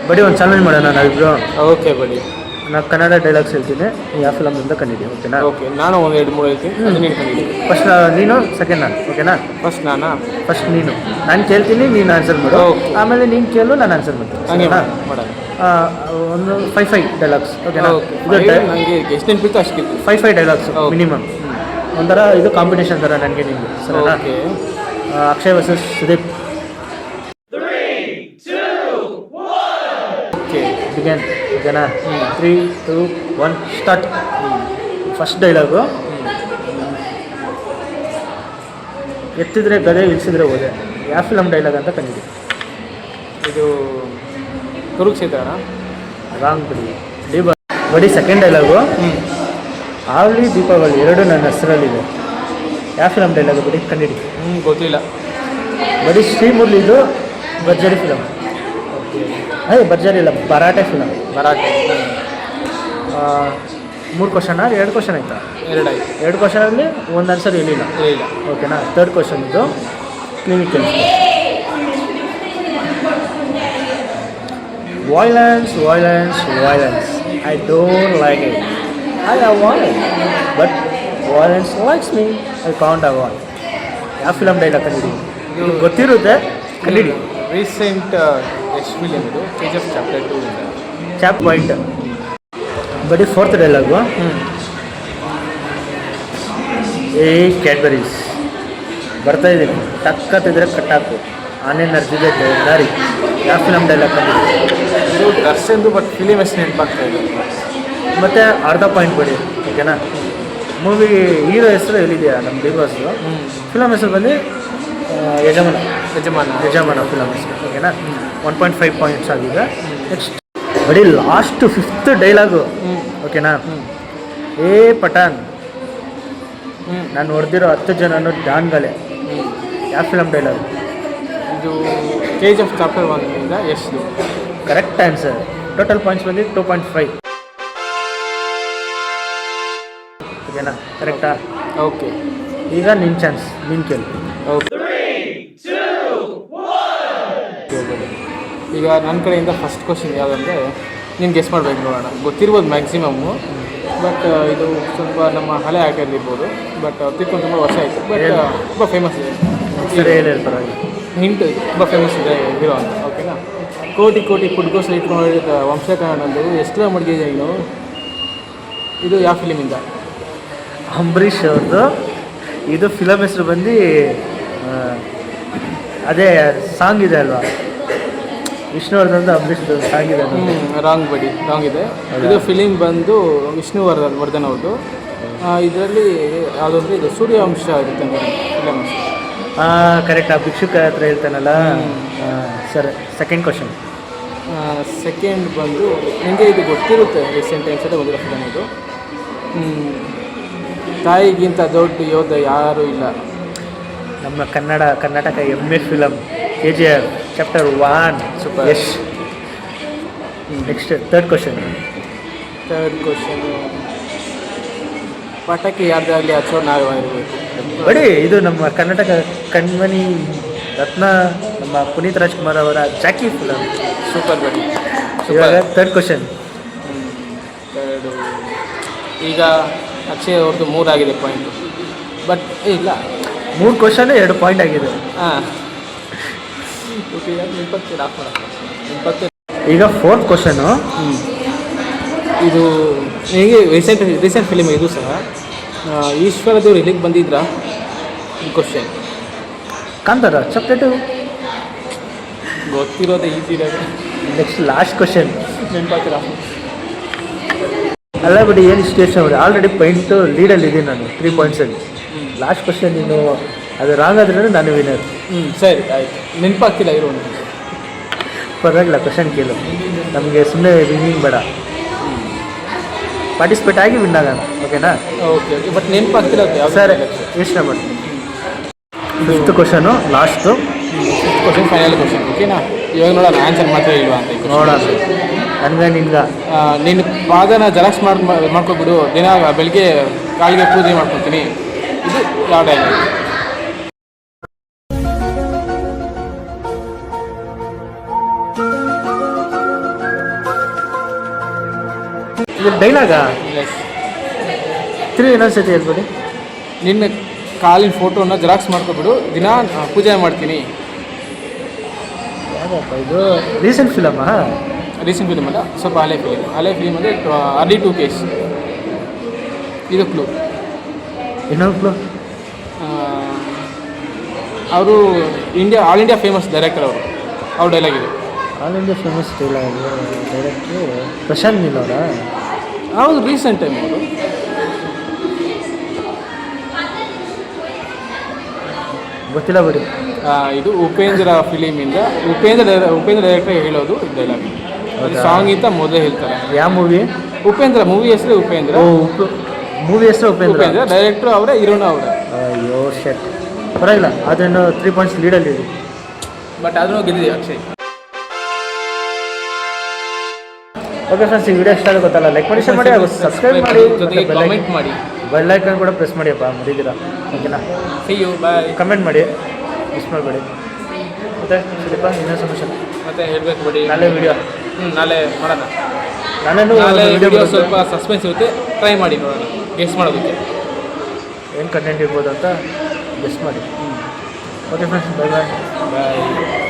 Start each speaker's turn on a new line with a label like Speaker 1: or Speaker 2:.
Speaker 1: ಬಡಿ ಒಂದು ಚಾಲೆಂಜ್ ಮಾಡೋಣ ನಾವಿಬ್ರು.
Speaker 2: ಓಕೆ ಬಡಿ.
Speaker 1: ನಾನು ಕನ್ನಡ ಡೈಲಾಗ್ಸ್ ಹೇಳ್ತೀನಿ, ಯಾವ ಫಿಲಮಿಂದ ಕಂಡಿದ್ದೀನಿ, ಓಕೆನಾ?
Speaker 2: ಓಕೆ, ನಾನು ಒಂದು 2-3 ಹೇಳ್ತೀನಿ, ಅದು ನೀನು ಕಂಡಿದ್ದೀನಿ.
Speaker 1: ಫಸ್ಟ್ ನೀನು, ಸೆಕೆಂಡ್ ನಾನು, ಓಕೆನಾ?
Speaker 2: ಫಸ್ಟ್ ನಾನಾ?
Speaker 1: ಫಸ್ಟ್ ನೀನು, ನಾನು ಕೇಳ್ತೀನಿ, ನೀನು ಆನ್ಸರ್ ಮಾಡು. ಆಮೇಲೆ ನೀನು ಕೇಳು, ನಾನು ಆನ್ಸರ್ ಮಾಡ್ತೀನಿ.
Speaker 2: ಹಂಗೆ ಮಾಡೋಣ.
Speaker 1: ಒಂದು 5 ಡೈಲಾಗ್ಸ್, ಓಕೆನಾ?
Speaker 2: ನನಗೆ ಎಷ್ಟು ನೆನಪಿತ್ತು ಅಷ್ಟು
Speaker 1: 5 ಡೈಲಾಗ್ಸ್ ಮಿನಿಮಮ್. ಒಂಥರ ಇದು ಕಾಂಪಿಟೇಷನ್ ಥರ ನನಗೆ ನಿಮಗೆ, ಸರಿನಾ? ಅಕ್ಷಯ್ ವರ್ಸಸ್ ಸುದೀಪ್. ಬಿಗನ್, ಓಕೆನಾ? 3, 2, 1 ಸ್ಟಾರ್ಟ್. ಫಸ್ಟ್ ಡೈಲಾಗು, ಎತ್ತಿದ್ರೆ ಗದೆ, ಇಳಿಸಿದ್ರೆ ಹೋದೆ. ಯಾವ ಫಿಲಮ್ ಡೈಲಾಗ್ ಅಂತ ಕಂಡಿದೆ?
Speaker 2: ಇದು ಕುರುಕ್ಷೇತ್ರನ?
Speaker 1: ರಾಂಗ್ ಬಿಡಿ. ಬಡಿ ಸೆಕೆಂಡ್ ಡೈಲಾಗು, ಆವಲಿ ದೀಪಾವಳಿ ಎರಡು ನನ್ನ ಹೆಸರಲ್ಲಿದೆ. ಯಾವ ಫಿಲಮ್ ಡೈಲಾಗು ಬಡಿ ಕಂಡಿಡಿ?
Speaker 2: ಗೊತ್ತಿಲ್ಲ.
Speaker 1: ಬಡಿ ಶ್ರೀಮುರಳಿದು ಭರ್ಜರಿ ಫಿಲಮ್. ಭರ್ಜರಿ ಇಲ್ಲ, ಭರಾಟೆ ಫಿಲಮ್.
Speaker 2: ಭರಾಟೆ.
Speaker 1: 3 ಕ್ವಶನ್, 2 ಕ್ವಶನ್ ಆಯ್ತಾ?
Speaker 2: 2 ಆಯ್ತು.
Speaker 1: 2 ಕ್ವಶನಲ್ಲಿ ಒಂದು ಆನ್ಸರ್ ಹೇಳಿಲ್ಲ, ಓಕೆನಾ? 3rd ಕ್ವಶನ್ ಇದು clinical. Violence, violence, violence. I don't like it. I avoid it. But violence likes me. I can't avoid. ಯಾವ ಫಿಲಮ್ ಡೈಲಾಗ್ ಕಂಡಿಡಿ? ಗೊತ್ತಿರುತ್ತೆ, ಕಂಡಿಡಿ.
Speaker 2: ರೀಸೆಂಟ್ ಎಷ್ಟು ಫಿಲಮ್ ಇದು? KGF ಚಾಪ್ಟರ್ 2 ಇಂದ.
Speaker 1: Chop point. ಬಡಿ 4th ಡೈಲಾಗು, ಏ ಕ್ಯಾಡ್ಬರೀಸ್ ಬರ್ತಾ ಇದ್ದೀನಿ, ಟಕ್ಕತ್ತಿದ್ರೆ ಕಟ್ಟಾಕು, ಆನೆ ನರ್ದಿದೆ ದಾರಿ. ಯಾವ ಫಿಲಮ್ ಡೈಲಾಗ್ ಕಂಡಿದೆ?
Speaker 2: ಇದು ದರ್ಶನ್ದು, ಬಟ್ ಫಿಲಿಮ್ ಎಷ್ಟು ನೆನಪಾಗ್ತಾ ಇದೆ.
Speaker 1: ಮತ್ತು ಅರ್ಧ ಪಾಯಿಂಟ್ ಬಡಿ, ಓಕೆನಾ? ಮೂವಿ ಹೀರೋ ಹೆಸರು ಎಲ್ಲಿದೆಯಾ? ನಮ್ಮ ಬಿಗ್ ಬಾಸ್. ಫಿಲಮ್ ಹೆಸರು ಬಂದು ಯಜಮಾನ. ಯಜಮಾನ ಫಿಲಮ್ ಹೆಸರು, ಓಕೆನಾ? 1.5 ಪಾಯಿಂಟ್ಸ್ ಆಗಿದೆ. ನೆಕ್ಸ್ಟ್ ಬಡಿ ಲಾಸ್ಟ್ 5th ಡೈಲಾಗು, ಓಕೆನಾ? ಏ ಪಠಾನ್, ನಾನು ಹೊಡೆದಿರೋ 10 ಜನನು ಡಾನ್ಗಳೇ. ಯಾವ ಫಿಲಮ್ ಡೈಲಾಗು?
Speaker 2: ಇದು KGF ಚಾಪ್ಟರ್ 1 ಇಂದ ಎಷ್ಟು?
Speaker 1: Correct answer. ಟೋಟಲ್ ಪಾಯಿಂಟ್ಸ್ ಬಂದು 2.5, ಓಕೆನಾ? ಕರೆಕ್ಟಾ?
Speaker 2: ಓಕೆ.
Speaker 1: ಈಗ ನಿನ್ನ ಚಾನ್ಸ್, ನೀನು ಕೇಳಿ.
Speaker 2: ಓಕೆ, ಈಗ ನನ್ನ ಕಡೆಯಿಂದ ಫಸ್ಟ್ ಕ್ವಶನ್ ಯಾವುದಂದರೆ, ನೀನು ಗೆಸ್ ಮಾಡಬೇಕು, ನೋಡೋಣ. ಗೊತ್ತಿರ್ಬೋದು ಮ್ಯಾಕ್ಸಿಮಮ್ಮು, ಬಟ್ ಇದು ಸ್ವಲ್ಪ ನಮ್ಮ ಹಳೆ ಆಗಿರ್ಬೋದು, ಬಟ್ ತಿಳ್ಕೊಂಡು ತುಂಬ ವರ್ಷ ಆಯಿತು, ಬಟ್ ತುಂಬ ಫೇಮಸ್ ಇದೆ.
Speaker 1: ಸರಿ, ಹೇಳಿ ಪರವಾಗಿಲ್ಲ.
Speaker 2: ಹಿಂಟ್ ತುಂಬ ಫೇಮಸ್ ಇದೆ ಹೀರೋ ಅಂತ, ಓಕೆನಾ? ಕೋಟಿ ಕೋಟಿ ಫುಡ್ಗೋಸ್ ಇಟ್ಕೊಂಡು ವಂಶಕರ್ಣದ್ದು ಎಷ್ಟು ಮಡಗಿದೆ ನೀನು. ಇದು ಯಾವ ಫಿಲಿಮಿಂದ?
Speaker 1: ಅಂಬರೀಷ್ ಅವ್ರದ್ದು. ಇದು ಫಿಲಮ್ ಹೆಸರು ಬಂದು ಅದೇ ಸಾಂಗ್ ಇದೆ ಅಲ್ವಾ, ವಿಷ್ಣುವರ್ಧನ್ ಅಂಬರೀಷ್ ಸಾಂಗ್ ಇದೆ.
Speaker 2: ರಾಂಗ್ ಬಡಿ, ರಾಂಗ್ ಇದೆ. ಇದು ಫಿಲಿಮ್ ಬಂದು ವಿಷ್ಣುವರ್ಧನ್ ಅವ್ರದ್ದು. ಇದರಲ್ಲಿ ಯಾವುದಂದ್ರೆ ಇದು ಸೂರ್ಯವಂಶ ಇರುತ್ತೆ ಫಿಲಮ್.
Speaker 1: ಕರೆಕ್ಟ್. ಆ ಭಿಕ್ಷುಕ ಹತ್ರ ಹೇಳ್ತಾನಲ್ಲ. ಸರಿ, ಸೆಕೆಂಡ್ ಕ್ವಶನ್.
Speaker 2: ಸೆಕೆಂಡ್ ಬಂದು ನಿಮಗೆ ಇದು ಗೊತ್ತಿರುತ್ತೆ, ರೀಸೆಂಟ್ ಟೈಮ್ಸಲ್ಲೇ ಬಂದಿರೋ ಫಿಲಮ್ ಇದು. ತಾಯಿಗಿಂತ ದೊಡ್ಡ ಯೋಧ ಯಾರೂ ಇಲ್ಲ.
Speaker 1: ನಮ್ಮ ಕರ್ನಾಟಕ ಹೆಮ್ಮೆ film KGF chapter 1.
Speaker 2: Super.
Speaker 1: Yash. Next 3rd question.
Speaker 2: ಪಟಾಕಿ ಯಾರ್ದಾಗಲಿ ಹಚ್ಚೋ ನಾವೇ ಇರಬೇಕು.
Speaker 1: ಬಡಿ, ಇದು ನಮ್ಮ ಕರ್ನಾಟಕ ಕಣ್ಮಣಿ ರತ್ನ, ನಮ್ಮ ಪುನೀತ್ ರಾಜ್ಕುಮಾರ್ ಅವರ ಜಾಕಿ ಫಿಲಮ್.
Speaker 2: ಸೂಪರ್ ಬಡಿ.
Speaker 1: ಇವಾಗ 3rd ಕ್ವಶನ್.
Speaker 2: ಈಗ ಅಕ್ಷಯ್ ಅವ್ರದ್ದು 3 ಆಗಿದೆ ಪಾಯಿಂಟು, ಬಟ್ ಇಲ್ಲ
Speaker 1: 3 ಕ್ವಶನ್ 2 ಪಾಯಿಂಟ್ ಆಗಿದೆ. ಈಗ 4th ಕ್ವಶನು.
Speaker 2: ಇದು ಹೀಗೆ ರೀಸೆಂಟ್ ಫಿಲಿಮ್ ಇದು ಸಹ. ಈಶ್ವರ ದೇವ್ರು ಇಲ್ಲಿಗೆ ಬಂದಿದ್ರಾ? ಈ ಕ್ವಶನ್
Speaker 1: ಕಾಂತಾರ ಚಾಪ್ಟರ್ 2
Speaker 2: ಗೊತ್ತಿರೋದೇ ಈಸಿ ಇರೋದು.
Speaker 1: Next last question.
Speaker 2: ನೆನಪಾಗ್ತೀರಾ?
Speaker 1: ಅಲ್ಲ ಬಿಡಿ, ಏನು ಸ್ಟೇಷನ್ ಅವ್ರಿ, ಆಲ್ರೆಡಿ ಪಾಯಿಂಟು ಲೀಡಲ್ಲಿ ಇದ್ದೀನಿ ನಾನು 3 ಪಾಯಿಂಟ್ಸಲ್ಲಿ. ಲಾಸ್ಟ್ ಕ್ವಶನ್ ನೀನು ಅದು ರಾಂಗ್ ಆದ್ರೂ ನಾನು ವಿನರ್.
Speaker 2: ಸರಿ ಆಯಿತು. ನೆನಪಾಗ್ತಿಲ್ಲ ಇರೋನು.
Speaker 1: ಪರವಾಗಿಲ್ಲ, ಕ್ವಶನ್ ಕೇಳು. ನಮಗೆ ಸುಮ್ಮನೆ ವಿನ್ನಿಂಗ್ ಬೇಡ, ಪಾರ್ಟಿಸಿಪೇಟ್ ಆಗಿ ವಿನ್ ಆಗೋಣ, ಓಕೆನಾ?
Speaker 2: Okay, but ನೆನಪಾಗ್ತಿಲ್ಲ.
Speaker 1: ಸರ್, ಯೋಚನೆ ಮಾಡಿ. 5th question last.
Speaker 2: 5th question final question, ಓಕೆನಾ? ಇವಾಗ ನೋಡೋಣ ಆನ್ಸರ್ ಮಾತ್ರ ಇಲ್ವಾ ಅಂತ.
Speaker 1: ನೋಡೋಣ. ನನಗೆ
Speaker 2: ನಿನ್ನ ಪಾದನ ಜೆರಾಕ್ಸ್ ಮಾಡ್ಕೊಬಿಡು, ದಿನ ಬೆಳಗ್ಗೆ ಕಾಲಿಗೆ ಪೂಜೆ ಮಾಡ್ಕೊತೀನಿ. ಇದು ಯಾವ ಡೈಲಾಗ್?
Speaker 1: ಇದು ಡೈಲಾಗಾ
Speaker 2: ಎಸ್.
Speaker 1: ಇನ್ನೊಂದ್ಸತಿ ಹೇಳ್ಬಿಡಿ.
Speaker 2: ನಿನ್ನ ಕಾಲಿನ ಫೋಟೋನ ಜೆರಾಕ್ಸ್ ಮಾಡ್ಕೊಬಿಡು, ದಿನ ಪೂಜೆ ಮಾಡ್ತೀನಿ.
Speaker 1: ಯಾವಪ್ಪ ಇದು? ರೀಸೆಂಟ್ ಫಿಲಮಾ?
Speaker 2: ರೀಸೆಂಟ್ ಫಿಲ್ಮ್ ಅಲ್ಲ, ಸ್ವಲ್ಪ ಹಳೆ ಫಿಲಿಮ್ ಅಂದರೆ ಅರ್ಲಿ 2Ks. ಇದು ಕ್ಲೂ.
Speaker 1: ಇನ್ನೊಂದು ಕ್ಲೂ.
Speaker 2: ಅವರು ಆಲ್ ಇಂಡಿಯಾ ಫೇಮಸ್ ಡೈರೆಕ್ಟರ್ ಅವರು. ಅವ್ರ ಡೈಲಾಗ್ ಇದು.
Speaker 1: ಆಲ್ ಇಂಡಿಯಾ ಫೇಮಸ್ ಡೈಲಾಗ್ ಡೈರೆಕ್ಟ್ರು ಪ್ರಶಾಂತ್ ನೀಲ್ ಅವರಾ?
Speaker 2: ಹೌದು, ರೀಸೆಂಟ್ ಟೈಮ್ ಅವರು.
Speaker 1: ಗೊತ್ತಿಲ್ಲ ಬಿಡಿ.
Speaker 2: ಇದು ಉಪೇಂದ್ರ ಫಿಲಿಮಿಂದ ಉಪೇಂದ್ರ ಡೈರೆಕ್ಟರ್ ಹೇಳೋದು ಡೈಲಾಗ್. ಅದು ಸಾಂಗ್ ಇಂತ ಮೊದಲೇ ಹೇಳ್ತಾರೆ.
Speaker 1: ಯಾವ ಮೂವಿ?
Speaker 2: ಉಪೇಂದ್ರ. ಮೂವಿ ಹೆಸರು ಉಪೇಂದ್ರ.
Speaker 1: ಮೂವಿ ಹೆಸರು ಉಪೇಂದ್ರ.
Speaker 2: ಡೈರೆಕ್ಟ್ರು ಅವರೇ, ಹೀರೋನು ಅವರೇ.
Speaker 1: ಅಯ್ಯೋ ಶೆಟ್, ಪರವಾಗಿಲ್ಲ. ಅದನ್ನು 3 ಪಾಯಿಂಟ್ಸ್ ಲೀಡಲ್ಲಿ ಇದೆ.
Speaker 2: ಬಟ್ ಅದನ್ನು ಗೆದ್ದಿದೆ ಅಕ್ಷಯ್.
Speaker 1: ಓಕೆ ಫ್ರೆಂಡ್ಸ್, ಈ ವಿಡಿಯೋ ಇಷ್ಟ ಆಗುತ್ತೆ ಗೊತ್ತಲ್ಲ, ಲೈಕ್ ಮಾಡಿ, ಶೇರ್ ಮಾಡಿ, ಹಾಗೂ ಸಬ್ಸ್ಕ್ರೈಬ್ ಮಾಡಿ,
Speaker 2: ಜೊತೆಗೆ ಕಾಮೆಂಟ್ ಮಾಡಿ.
Speaker 1: ಬೆಲ್ ಐಕಾನ್ ಕೂಡ ಪ್ರೆಸ್ ಮಾಡಿಯಪ್ಪ, ಮರಿದಿರಾ. ಓಕೆನಾ?
Speaker 2: See you, bye.
Speaker 1: ಕಮೆಂಟ್ ಮಾಡಿ, ಮಿಸ್ ಮಾಡಬೇಡಿ. ಮತ್ತೆ ಸುದೀಪ, ಇನ್ನೊಂದು ಸಮಸ್ಯೆ
Speaker 2: ಮತ್ತೆ ಹೇಳಬೇಕು ಬಿಡಿ.
Speaker 1: ನಾಳೆ ವಿಡಿಯೋ
Speaker 2: ನಾಳೆ ಮಾಡೋಣ.
Speaker 1: ನಾಳೆ
Speaker 2: ವಿಡಿಯೋ ಸ್ವಲ್ಪ ಸಸ್ಪೆನ್ಸ್ ಇರುತ್ತೆ, ಟ್ರೈ ಮಾಡಿ ನೋಡೋಣ ಗೆಸ್ ಮಾಡೋದಕ್ಕೆ
Speaker 1: ಏನು ಕಂಟೆಂಟ್ ಇರ್ಬೋದು ಅಂತ ಗೆಸ್ ಮಾಡಿ. ಓಕೆ ಫ್ರೆಂಡ್ಸ್, ಬಾಯ್ ಬಾಯ್.
Speaker 2: ಬಾಯ್.